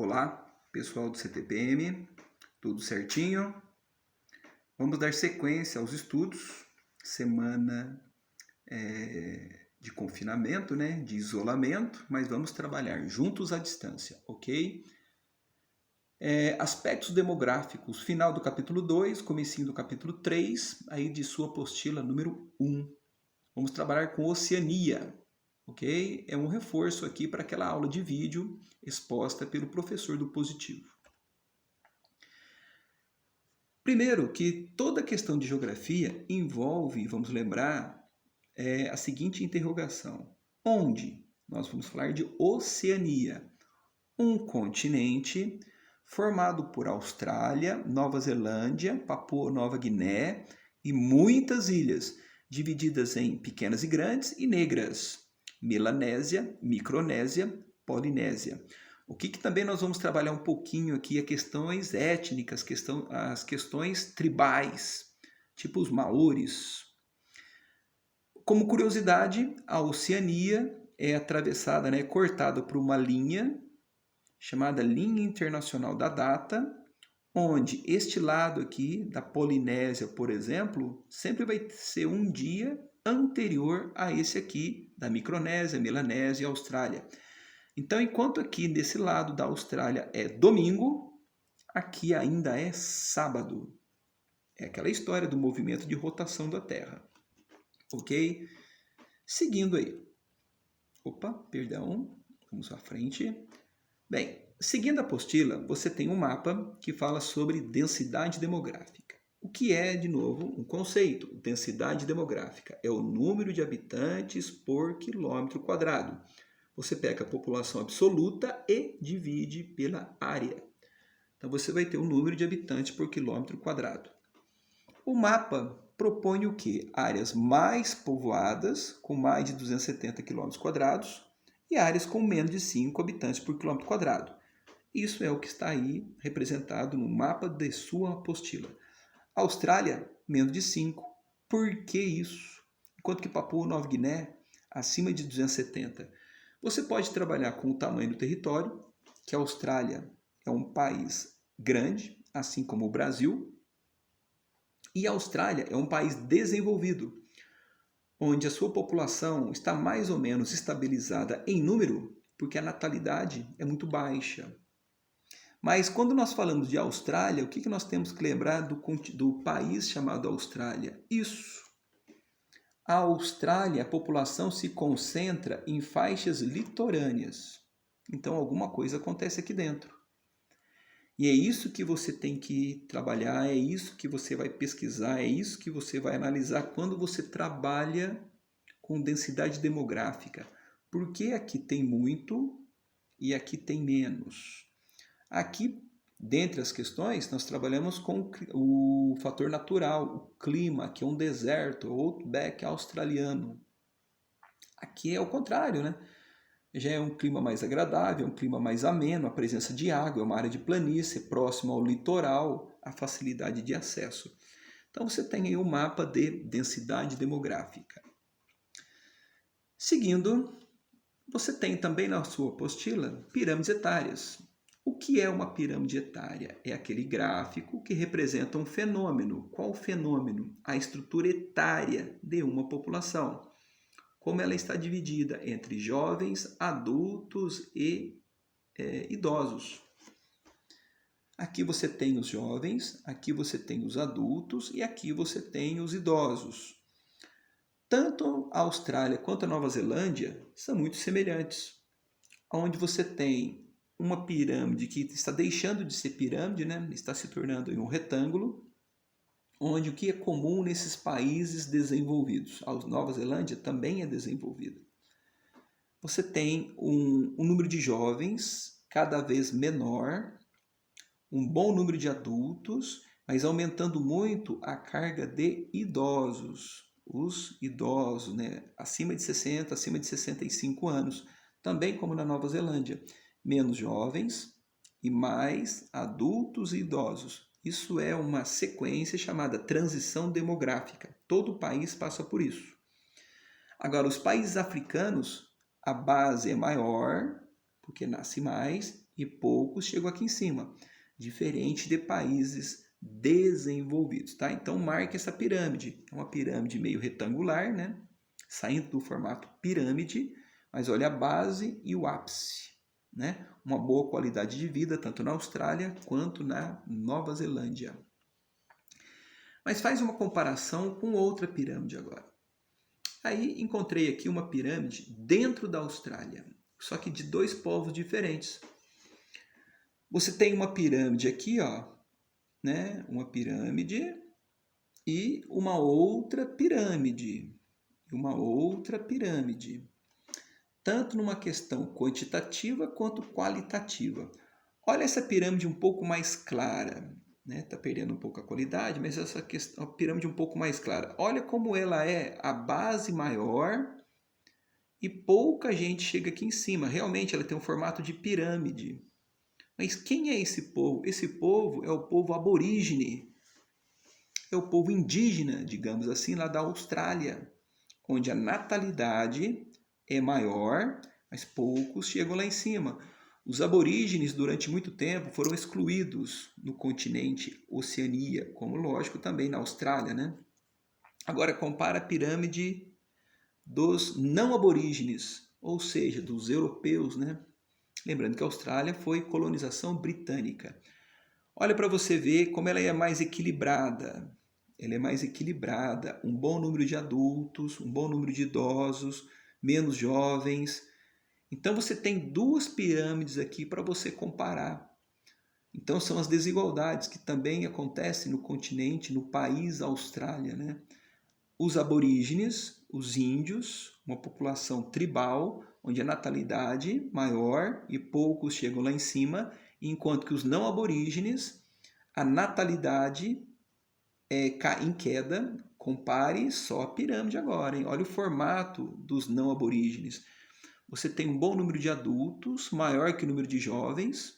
Olá, pessoal do CTPM, tudo certinho? Vamos dar sequência aos estudos, semana de confinamento, né, de isolamento, mas vamos trabalhar juntos à distância, ok? Aspectos demográficos, final do capítulo 2, comecinho do capítulo 3, aí de sua apostila número 1. Vamos trabalhar com Oceania, ok? É um reforço aqui para aquela aula de vídeo exposta pelo professor do positivo. Primeiro, que toda questão de geografia envolve, vamos lembrar, a seguinte interrogação. Onde? Nós vamos falar de Oceania, um continente formado por Austrália, Nova Zelândia, Papua Nova Guiné e muitas ilhas, divididas em pequenas e grandes e negras, Melanésia, Micronésia, Polinésia. O que também nós vamos trabalhar um pouquinho aqui é questões étnicas, as questões tribais, tipo os maores. Como curiosidade, a Oceania é atravessada, cortada por uma linha chamada Linha Internacional da Data, onde este lado aqui da Polinésia, por exemplo, sempre vai ser um dia anterior a esse aqui da Micronésia, Melanésia e Austrália. Então, enquanto aqui desse lado da Austrália é domingo, aqui ainda é sábado. É aquela história do movimento de rotação da Terra. Ok? Seguindo aí. Opa, perdão. Vamos à frente. Bem, seguindo a apostila, você tem um mapa que fala sobre densidade demográfica. O que é, de novo, um conceito? Densidade demográfica é o número de habitantes por quilômetro quadrado. Você pega a população absoluta e divide pela área. Então, você vai ter o número de habitantes por quilômetro quadrado. O mapa propõe o quê? Áreas mais povoadas, com mais de 270 km quadrados, e áreas com menos de 5 habitantes por quilômetro quadrado. Isso é o que está aí representado no mapa de sua apostila. Austrália, menos de 5. Por que isso? Enquanto que Papua Nova Guiné, acima de 270. Você pode trabalhar com o tamanho do território, que a Austrália é um país grande, assim como o Brasil, e a Austrália é um país desenvolvido, onde a sua população está mais ou menos estabilizada em número, porque a natalidade é muito baixa. Mas quando nós falamos de Austrália, o que nós temos que lembrar do país chamado Austrália? Isso. A Austrália, a população se concentra em faixas litorâneas. Então, alguma coisa acontece aqui dentro. E é isso que você tem que trabalhar, é isso que você vai pesquisar, é isso que você vai analisar quando você trabalha com densidade demográfica. Por que aqui tem muito e aqui tem menos? Aqui, dentre as questões, nós trabalhamos com o fator natural, o clima, que é um deserto, o outback australiano. Aqui é o contrário, né? Já é um clima mais agradável, um clima mais ameno, a presença de água, é uma área de planície, próximo ao litoral, a facilidade de acesso. Então você tem aí um mapa de densidade demográfica. Seguindo, você tem também na sua apostila pirâmides etárias. O que é uma pirâmide etária? É aquele gráfico que representa um fenômeno. Qual fenômeno? A estrutura etária de uma população. Como ela está dividida entre jovens, adultos e idosos. Aqui você tem os jovens, aqui você tem os adultos e aqui você tem os idosos. Tanto a Austrália quanto a Nova Zelândia são muito semelhantes, onde você tem uma pirâmide que está deixando de ser pirâmide, né? Está se tornando um retângulo, onde o que é comum nesses países desenvolvidos, a Nova Zelândia também é desenvolvida. Você tem um número de jovens cada vez menor, um bom número de adultos, mas aumentando muito a carga de idosos. Os idosos, acima de 60, acima de 65 anos, também como na Nova Zelândia. Menos jovens e mais adultos e idosos. Isso é uma sequência chamada transição demográfica. Todo país passa por isso. Agora, os países africanos, a base é maior, porque nasce mais, e poucos chegam aqui em cima, diferente de países desenvolvidos, tá? Então marque essa pirâmide, é uma pirâmide meio retangular, né? Saindo do formato pirâmide, mas olha a base e o ápice, né? Uma boa qualidade de vida tanto na Austrália quanto na Nova Zelândia. Mas faz uma comparação com outra pirâmide agora. Aí encontrei aqui uma pirâmide dentro da Austrália, só que de dois povos diferentes. Você tem uma pirâmide aqui, ó, né? Uma pirâmide e uma outra pirâmide. Uma outra pirâmide. Tanto numa questão quantitativa quanto qualitativa. Olha essa pirâmide um pouco mais clara. Está perdendo um pouco a qualidade, mas essa questão, a pirâmide um pouco mais clara. Olha como ela é a base maior e pouca gente chega aqui em cima. Realmente ela tem um formato de pirâmide. Mas quem é esse povo? Esse povo é o povo aborígene. É o povo indígena, digamos assim, lá da Austrália, onde a natalidade é maior, mas poucos chegam lá em cima. Os aborígenes, durante muito tempo, foram excluídos no continente Oceania, como, lógico, também na Austrália, né? Agora, compara a pirâmide dos não aborígenes, ou seja, dos europeus, né? Lembrando que a Austrália foi colonização britânica. Olha para você ver como ela é mais equilibrada. Ela é mais equilibrada, um bom número de adultos, um bom número de idosos, menos jovens. Então você tem duas pirâmides aqui para você comparar. Então são as desigualdades que também acontecem no continente, no país Austrália, né? Os aborígenes, os índios, uma população tribal, onde a natalidade maior e poucos chegam lá em cima, enquanto que os não aborígenes, a natalidade é em queda. Compare só a pirâmide agora, hein? Olha o formato dos não aborígenes. Você tem um bom número de adultos, maior que o número de jovens,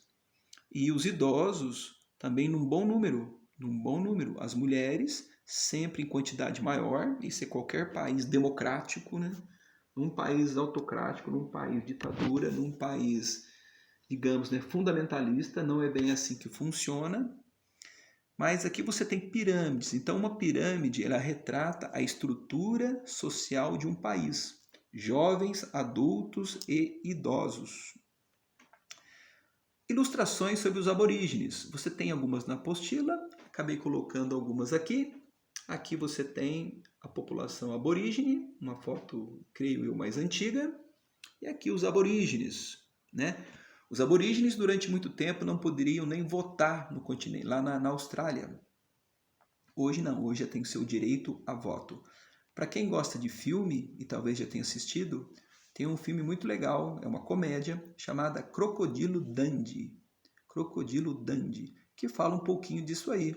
e os idosos também num bom número. As mulheres sempre em quantidade maior, isso é qualquer país democrático, né? Num país autocrático, num país ditadura, num país, digamos, né, fundamentalista, não é bem assim que funciona. Mas aqui você tem pirâmides. Então, uma pirâmide ela retrata a estrutura social de um país. Jovens, adultos e idosos. Ilustrações sobre os aborígenes. Você tem algumas na apostila, acabei colocando algumas aqui. Aqui você tem a população aborígene, uma foto, creio eu, mais antiga. E aqui os aborígenes, né? Os aborígenes, durante muito tempo, não poderiam nem votar no continente, lá na Austrália. Hoje não, hoje já tem seu direito a voto. Para quem gosta de filme, e talvez já tenha assistido, tem um filme muito legal, é uma comédia, chamada Crocodilo Dundee. Crocodilo Dundee, que fala um pouquinho disso aí.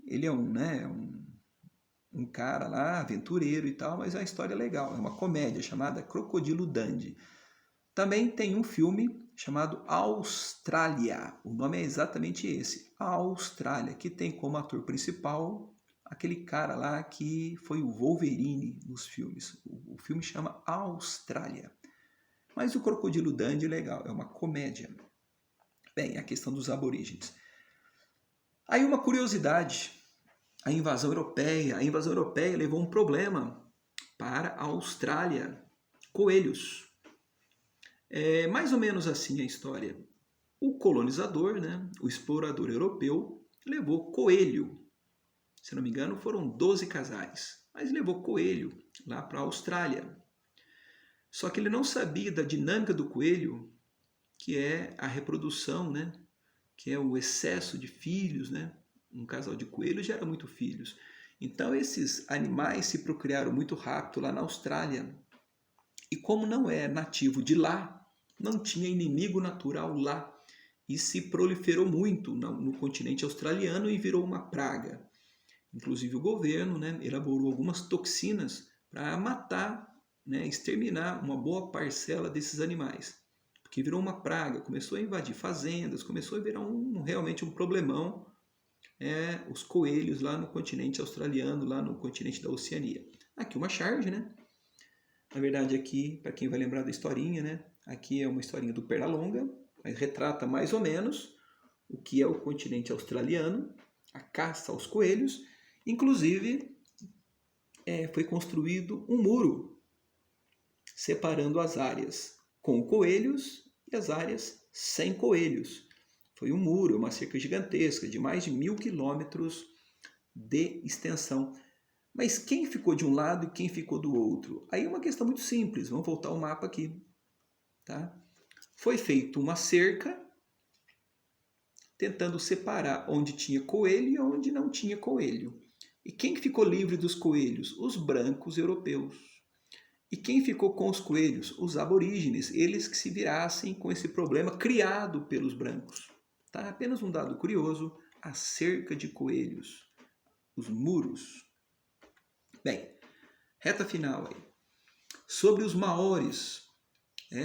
Ele é um cara lá, aventureiro e tal, mas é uma história legal. É uma comédia chamada Crocodilo Dundee. Também tem um filme chamado Austrália. O nome é exatamente esse, Austrália, que tem como ator principal aquele cara lá que foi o Wolverine nos filmes. O filme chama Austrália. Mas o Crocodilo Dundee é legal, é uma comédia. Bem, a questão dos aborígenes. Aí uma curiosidade, a invasão europeia. A invasão europeia levou um problema para a Austrália. Coelhos. É mais ou menos assim a história. O colonizador, né, o explorador europeu, levou coelho. Se não me engano, foram 12 casais. Mas levou coelho lá para a Austrália. Só que ele não sabia da dinâmica do coelho, que é a reprodução, né? Que é o excesso de filhos, né? Um casal de coelhos gera muitos filhos. Então esses animais se procriaram muito rápido lá na Austrália. E como não é nativo de lá, não tinha inimigo natural lá. E se proliferou muito no continente australiano e virou uma praga. Inclusive o governo, né, elaborou algumas toxinas para matar, né, exterminar uma boa parcela desses animais. Porque virou uma praga, começou a invadir fazendas, começou a virar realmente um problemão, os coelhos lá no continente australiano, lá no continente da Oceania. Aqui uma charge, né? Na verdade aqui, para quem vai lembrar da historinha, né? Aqui é uma historinha do Pernalonga, mas retrata mais ou menos o que é o continente australiano, a caça aos coelhos. Inclusive, foi construído um muro separando as áreas com coelhos e as áreas sem coelhos. Foi um muro, uma cerca gigantesca de mais de 1.000 quilômetros de extensão. Mas quem ficou de um lado e quem ficou do outro? Aí é uma questão muito simples. Vamos voltar ao mapa aqui. Tá? Foi feita uma cerca tentando separar onde tinha coelho e onde não tinha coelho. E quem ficou livre dos coelhos? Os brancos europeus. E quem ficou com os coelhos? Os aborígenes, eles que se virassem com esse problema criado pelos brancos. Tá? Apenas um dado curioso, a cerca de coelhos, os muros. Bem, reta final aí. Sobre os maores,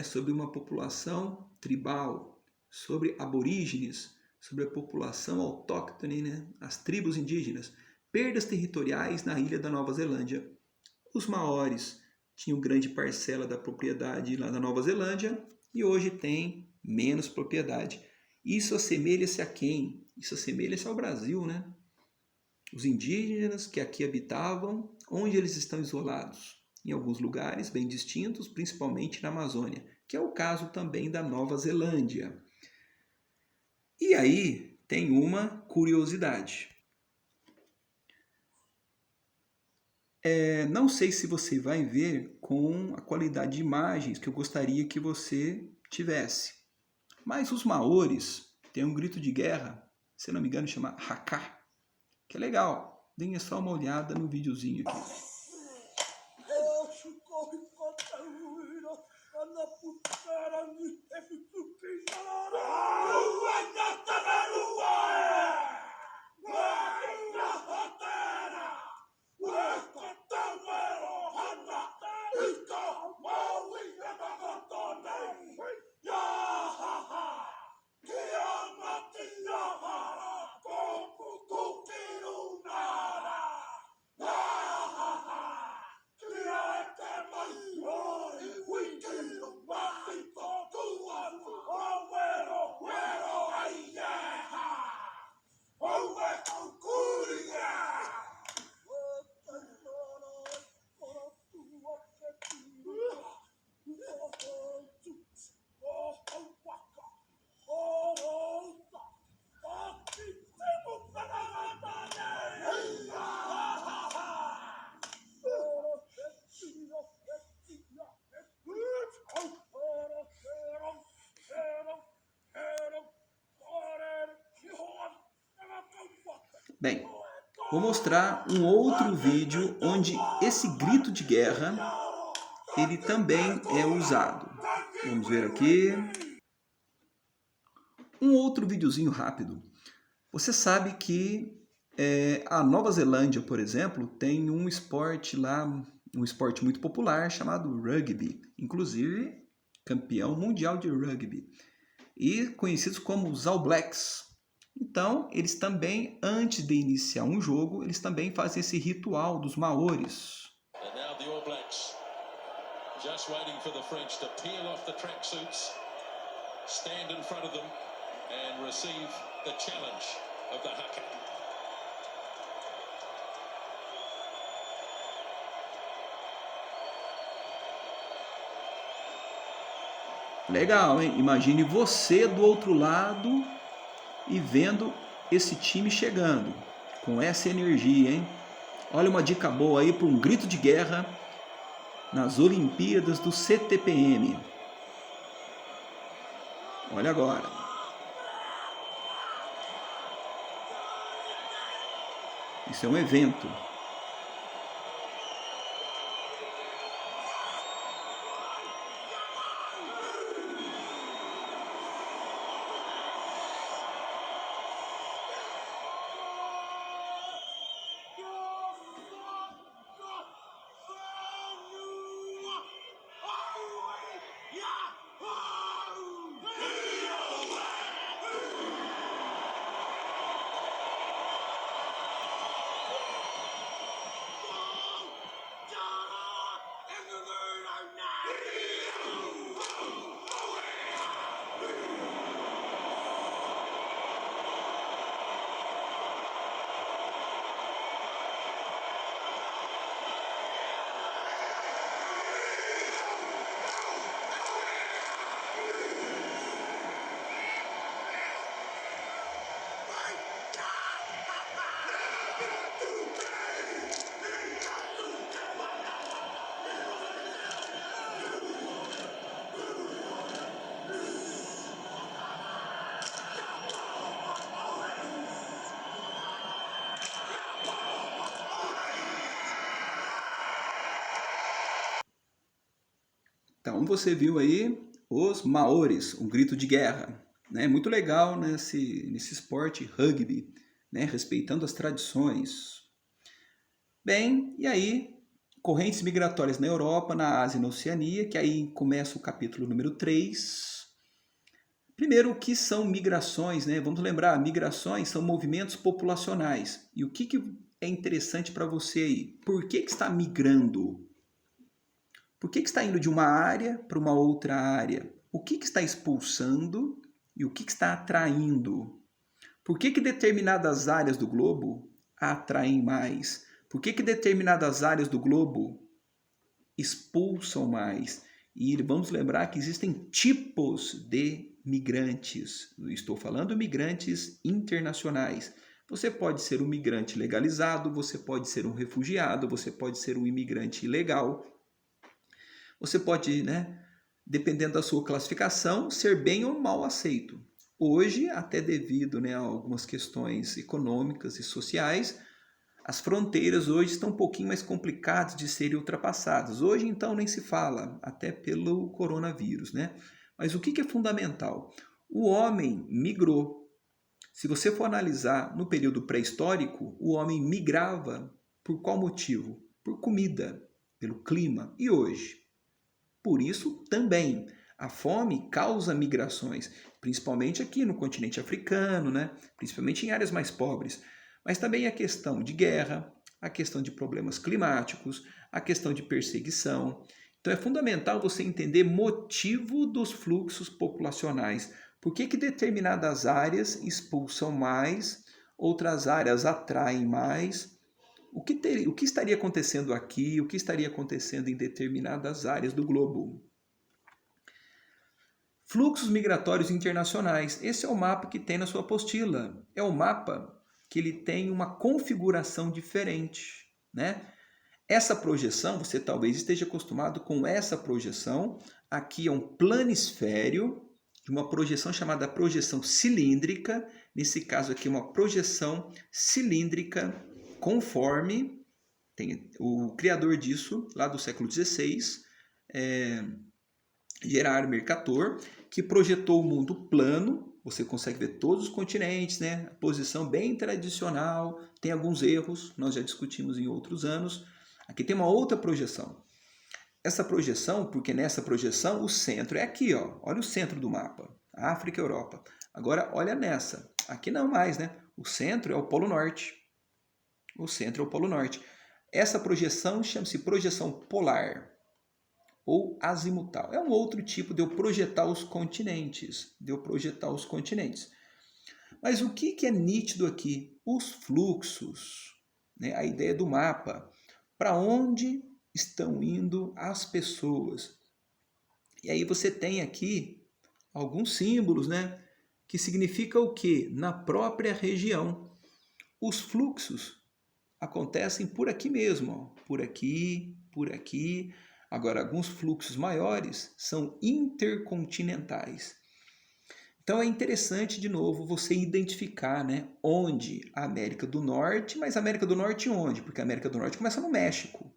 sobre uma população tribal, sobre aborígenes, sobre a população autóctone, as tribos indígenas, perdas territoriais na ilha da Nova Zelândia. Os maores tinham grande parcela da propriedade lá na Nova Zelândia e hoje tem menos propriedade. Isso assemelha-se a quem? Isso assemelha-se ao Brasil, né? Os indígenas que aqui habitavam, onde eles estão isolados? Em alguns lugares bem distintos, principalmente na Amazônia, que é o caso também da Nova Zelândia. E aí tem uma curiosidade. Não sei se você vai ver com a qualidade de imagens que eu gostaria que você tivesse. Mas os maores têm um grito de guerra, se não me engano chama Haka, que é legal. Deem só uma olhada no videozinho aqui. Bem, vou mostrar um outro vídeo onde esse grito de guerra ele também é usado. Vamos ver aqui. Um outro videozinho rápido. Você sabe que a Nova Zelândia, por exemplo, tem um esporte lá, um esporte muito popular chamado rugby. Inclusive, campeão mundial de rugby. E conhecidos como os All Blacks. Então, eles também, antes de iniciar um jogo, eles também fazem esse ritual dos maores. And now the All Blacks, just waiting for the French to peel off the tracksuits, stand in front of them and receive the challenge of the haka. Legal, hein? Imagine você do outro lado e vendo esse time chegando com essa energia, hein? Olha uma dica boa aí para um grito de guerra nas Olimpíadas do CTPM. Olha agora. Isso é um evento. Como você viu aí, os Maoris, um grito de guerra. Né? Muito legal nesse esporte rugby, né? Respeitando as tradições. Bem, e aí, correntes migratórias na Europa, na Ásia e na Oceania, que aí começa o capítulo número 3. Primeiro, o que são migrações? Né? Vamos lembrar, migrações são movimentos populacionais. E o que é interessante para você aí? Por que está migrando? Por que está indo de uma área para uma outra área? O que está expulsando e o que está atraindo? Por que determinadas áreas do globo atraem mais? Por que determinadas áreas do globo expulsam mais? E vamos lembrar que existem tipos de migrantes. Estou falando migrantes internacionais. Você pode ser um migrante legalizado, você pode ser um refugiado, você pode ser um imigrante ilegal. Você pode, né, dependendo da sua classificação, ser bem ou mal aceito. Hoje, até devido, né, a algumas questões econômicas e sociais, as fronteiras hoje estão um pouquinho mais complicadas de serem ultrapassadas. Hoje, então, nem se fala, até pelo coronavírus, né? Mas o que é fundamental? O homem migrou. Se você for analisar no período pré-histórico, o homem migrava por qual motivo? Por comida, pelo clima. E hoje? Por isso, também, a fome causa migrações, principalmente aqui no continente africano, né? Principalmente em áreas mais pobres. Mas também a questão de guerra, a questão de problemas climáticos, a questão de perseguição. Então é fundamental você entender motivo dos fluxos populacionais. Por que determinadas áreas expulsam mais, outras áreas atraem mais? O que estaria acontecendo aqui? O que estaria acontecendo em determinadas áreas do globo? Fluxos migratórios internacionais. Esse é o mapa que tem na sua apostila. É o mapa que ele tem uma configuração diferente, né? Essa projeção, você talvez esteja acostumado com essa projeção. Aqui é um planisfério, de uma projeção chamada projeção cilíndrica. Nesse caso aqui, uma projeção cilíndrica conforme tem o criador disso, lá do século XVI, Gerard Mercator, que projetou o mundo plano. Você consegue ver todos os continentes, né? A posição bem tradicional, tem alguns erros, nós já discutimos em outros anos. Aqui tem uma outra projeção. Essa projeção, porque nessa projeção o centro é aqui, ó. Olha o centro do mapa, África e Europa. Agora olha nessa, aqui não mais, né? O centro é o Polo Norte. O centro é o Polo Norte. Essa projeção chama-se projeção polar ou azimutal. É um outro tipo de eu projetar os continentes. Mas o que é nítido aqui? Os fluxos, né? A ideia do mapa. Para onde estão indo as pessoas? E aí você tem aqui alguns símbolos, né? Que significa o quê? Na própria região. Os fluxos acontecem por aqui mesmo, ó. Por aqui, por aqui. Agora, alguns fluxos maiores são intercontinentais. Então é interessante, de novo, você identificar, né, onde a América do Norte, mas a América do Norte onde? Porque a América do Norte começa no México.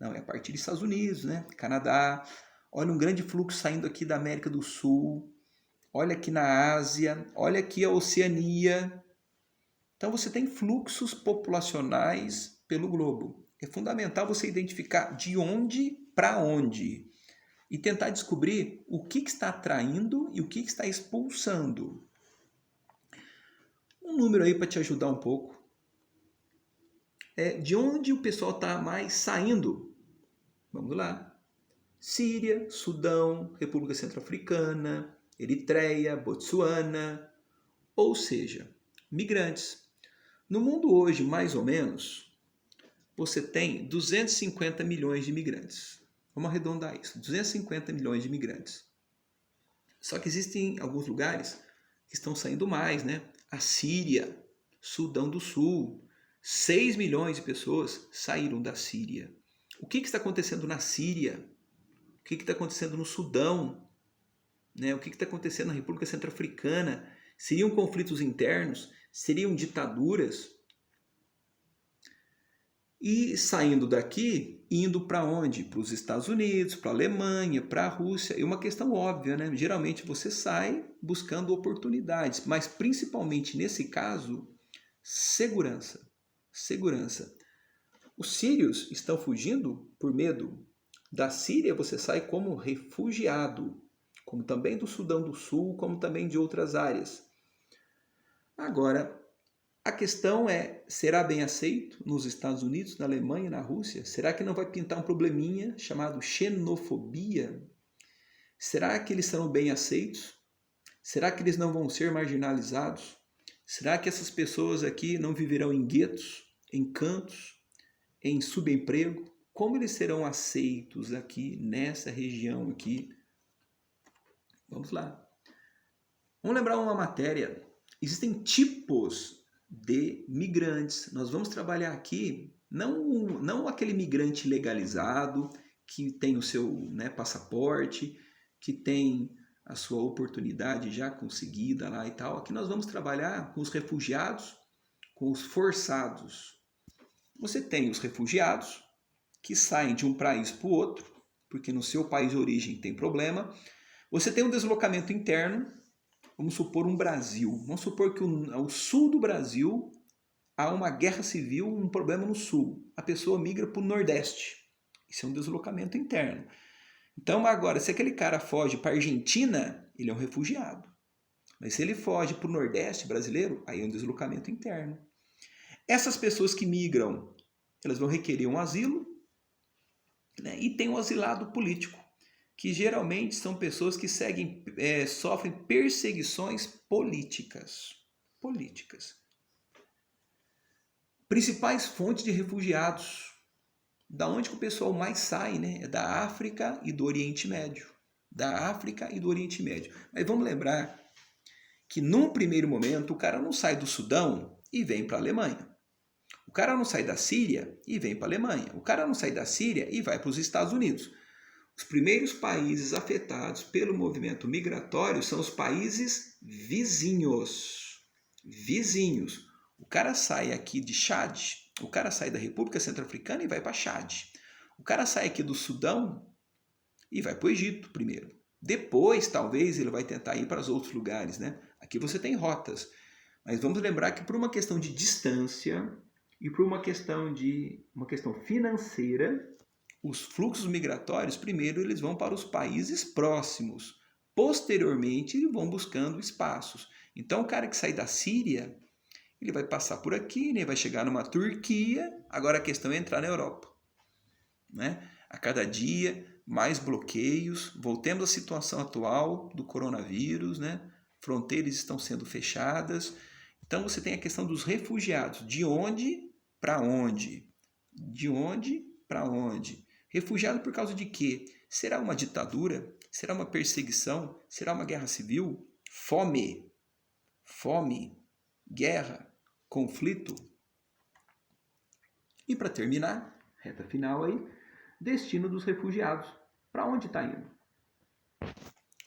Não, é a partir dos Estados Unidos, né? Canadá. Olha um grande fluxo saindo aqui da América do Sul. Olha aqui na Ásia. Olha aqui a Oceania. Então você tem fluxos populacionais pelo globo. É fundamental você identificar de onde para onde e tentar descobrir o que está atraindo e o que está expulsando. Um número aí para te ajudar um pouco. De onde o pessoal está mais saindo? Vamos lá. Síria, Sudão, República Centro-Africana, Eritreia, Botsuana. Ou seja, migrantes. No mundo hoje, mais ou menos, você tem 250 milhões de imigrantes. Vamos arredondar isso, 250 milhões de imigrantes. Só que existem alguns lugares que estão saindo mais, né? A Síria, Sudão do Sul, 6 milhões de pessoas saíram da Síria. O que está acontecendo na Síria? O que está acontecendo no Sudão? Né? O que está acontecendo na República Centro-Africana? Seriam conflitos internos? Seriam ditaduras? E saindo daqui, indo para onde? Para os Estados Unidos, para a Alemanha, para a Rússia. É uma questão óbvia, né? Geralmente você sai buscando oportunidades, mas principalmente nesse caso, segurança. Segurança. Os sírios estão fugindo por medo. Da Síria você sai como refugiado, como também do Sudão do Sul, como também de outras áreas. Agora, a questão é, será bem aceito nos Estados Unidos, na Alemanha, na Rússia? Será que não vai pintar um probleminha chamado xenofobia? Será que eles serão bem aceitos? Será que eles não vão ser marginalizados? Será que essas pessoas aqui não viverão em guetos, em cantos, em subemprego? Como eles serão aceitos aqui nessa região aqui? Vamos lá. Vamos lembrar uma matéria. Existem tipos de migrantes. Nós vamos trabalhar aqui não aquele migrante legalizado que tem o seu, né, passaporte, que tem a sua oportunidade já conseguida lá e tal. Aqui nós vamos trabalhar com os refugiados, com os forçados. Você tem os refugiados que saem de um país para o outro, porque no seu país de origem tem problema. Você tem um deslocamento interno. Vamos supor um Brasil. Vamos supor que ao sul do Brasil há uma guerra civil, um problema no sul. A pessoa migra para o Nordeste. Isso é um deslocamento interno. Então, agora, se aquele cara foge para a Argentina, ele é um refugiado. Mas se ele foge para o Nordeste brasileiro, aí é um deslocamento interno. Essas pessoas que migram, elas vão requerer um asilo, né? E tem um asilado político, que geralmente são pessoas que sofrem perseguições políticas. Principais fontes de refugiados. Da onde que o pessoal mais sai, né? É da África e do Oriente Médio. Mas vamos lembrar que num primeiro momento o cara não sai do Sudão e vem para a Alemanha. O cara não sai da Síria e vem para a Alemanha. O cara não sai da Síria e vai para os Estados Unidos. Os primeiros países afetados pelo movimento migratório são os países vizinhos. O cara sai aqui de Chad, o cara sai da República Centro-Africana e vai para Chad. O cara sai aqui do Sudão e vai para o Egito primeiro. Depois, talvez, ele vai tentar ir para os outros lugares, né? Aqui você tem rotas. Mas vamos lembrar que por uma questão de distância e por uma questão financeira, os fluxos migratórios, primeiro, eles vão para os países próximos. Posteriormente, eles vão buscando espaços. Então, o cara que sai da Síria, ele vai passar por aqui, né? Vai chegar numa Turquia. Agora a questão é entrar na Europa, né? A cada dia, mais bloqueios. Voltemos à situação atual do coronavírus, né? Fronteiras estão sendo fechadas. Então, você tem a questão dos refugiados. De onde para onde? De onde para onde? Refugiado por causa de quê? Será uma ditadura? Será uma perseguição? Será uma guerra civil? Fome, guerra, conflito. E para terminar, reta final aí, destino dos refugiados. Para onde está indo?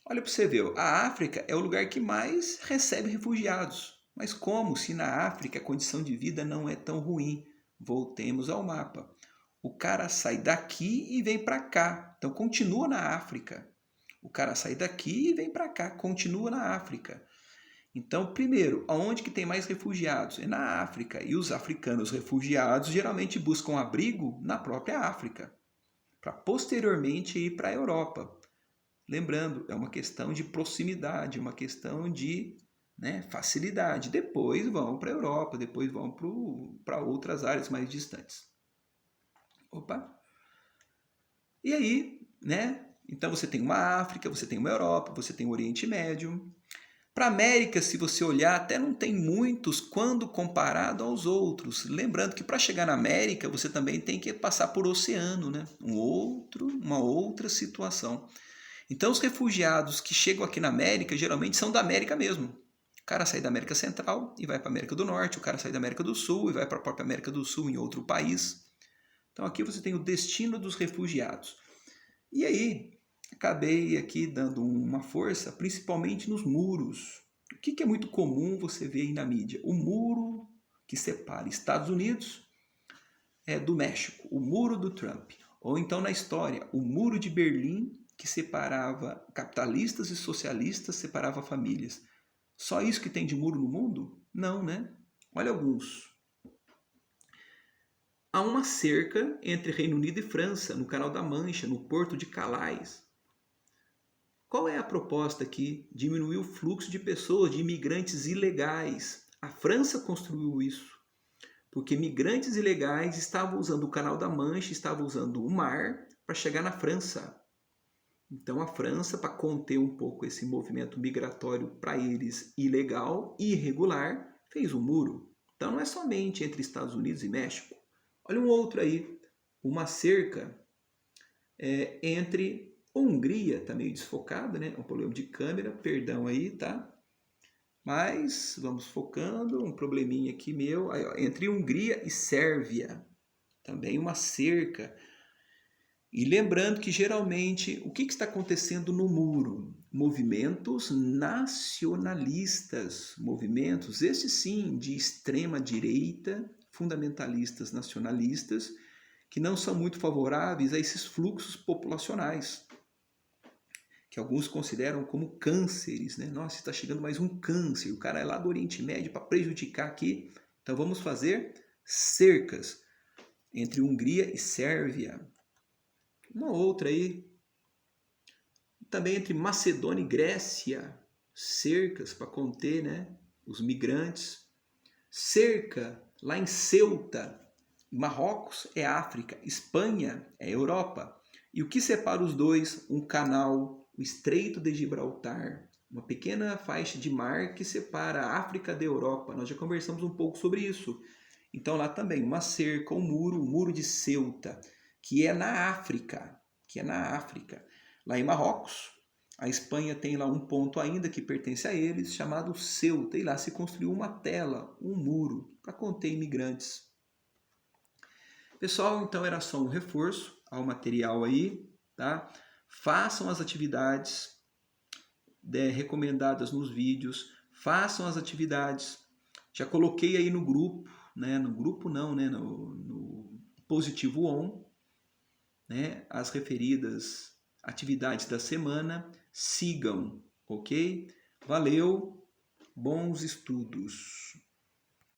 Olha para você ver, a África é o lugar que mais recebe refugiados. Mas como se na África a condição de vida não é tão ruim? Voltemos ao mapa. O cara sai daqui e vem para cá. Então continua na África. O cara sai daqui e vem para cá, continua na África. Então, primeiro, aonde que tem mais refugiados? É na África. E os africanos refugiados geralmente buscam abrigo na própria África, para posteriormente ir para a Europa. Lembrando, é uma questão de proximidade, uma questão de, né, facilidade. Depois vão para a Europa, depois vão para outras áreas mais distantes. E aí, né? Então você tem uma África, você tem uma Europa, você tem o Oriente Médio. Para a América, se você olhar, até não tem muitos quando comparado aos outros. Lembrando que para chegar na América, você também tem que passar por oceano, né? Uma outra situação. Então os refugiados que chegam aqui na América, geralmente são da América mesmo. O cara sai da América Central e vai para a América do Norte, o cara sai da América do Sul e vai para a própria América do Sul em outro país. Então aqui você tem o destino dos refugiados. E aí, acabei aqui dando uma força, principalmente nos muros. O que é muito comum você ver aí na mídia? O muro que separa Estados Unidos do México, o Muro do Trump. Ou então na história, o Muro de Berlim, que separava capitalistas e socialistas, separava famílias. Só isso que tem de muro no mundo? Não, né? Olha alguns. Há uma cerca entre Reino Unido e França, no Canal da Mancha, no Porto de Calais. Qual é a proposta aqui? Diminuir o fluxo de pessoas, de imigrantes ilegais. A França construiu isso, porque migrantes ilegais estavam usando o Canal da Mancha, estavam usando o mar para chegar na França. Então a França, para conter um pouco esse movimento migratório para eles ilegal e irregular, fez um muro. Então não é somente entre Estados Unidos e México. Olha um outro aí, uma cerca entre Hungria, está meio desfocado, né? É um problema de câmera, perdão aí, tá? Mas vamos focando, um probleminha aqui meu, aí, ó, entre Hungria e Sérvia, também uma cerca. E lembrando que geralmente o que está acontecendo no muro? Movimentos nacionalistas, movimentos, esses sim, de extrema direita, fundamentalistas nacionalistas, que não são muito favoráveis a esses fluxos populacionais, que alguns consideram como cânceres, né? Nossa, está chegando mais um câncer, o cara é lá do Oriente Médio para prejudicar aqui. Então vamos fazer cercas entre Hungria e Sérvia. Uma outra aí, também entre Macedônia e Grécia, cercas para conter, né, os migrantes. Cerca lá em Ceuta, Marrocos é África, Espanha é Europa. E o que separa os dois? Um canal, o Estreito de Gibraltar, uma pequena faixa de mar que separa a África da Europa. Nós já conversamos um pouco sobre isso. Então lá também uma cerca, um muro, o muro de Ceuta, que é na África, Lá em Marrocos, a Espanha tem lá um ponto ainda que pertence a eles, chamado Ceuta, e lá se construiu uma tela, um muro, para conter imigrantes. Pessoal, então era só um reforço ao material aí, tá? Façam as atividades recomendadas nos vídeos, façam as atividades. Já coloquei aí no grupo, né? No grupo não, né? No Positivo On, né? As referidas atividades da semana. Sigam, ok? Valeu, bons estudos!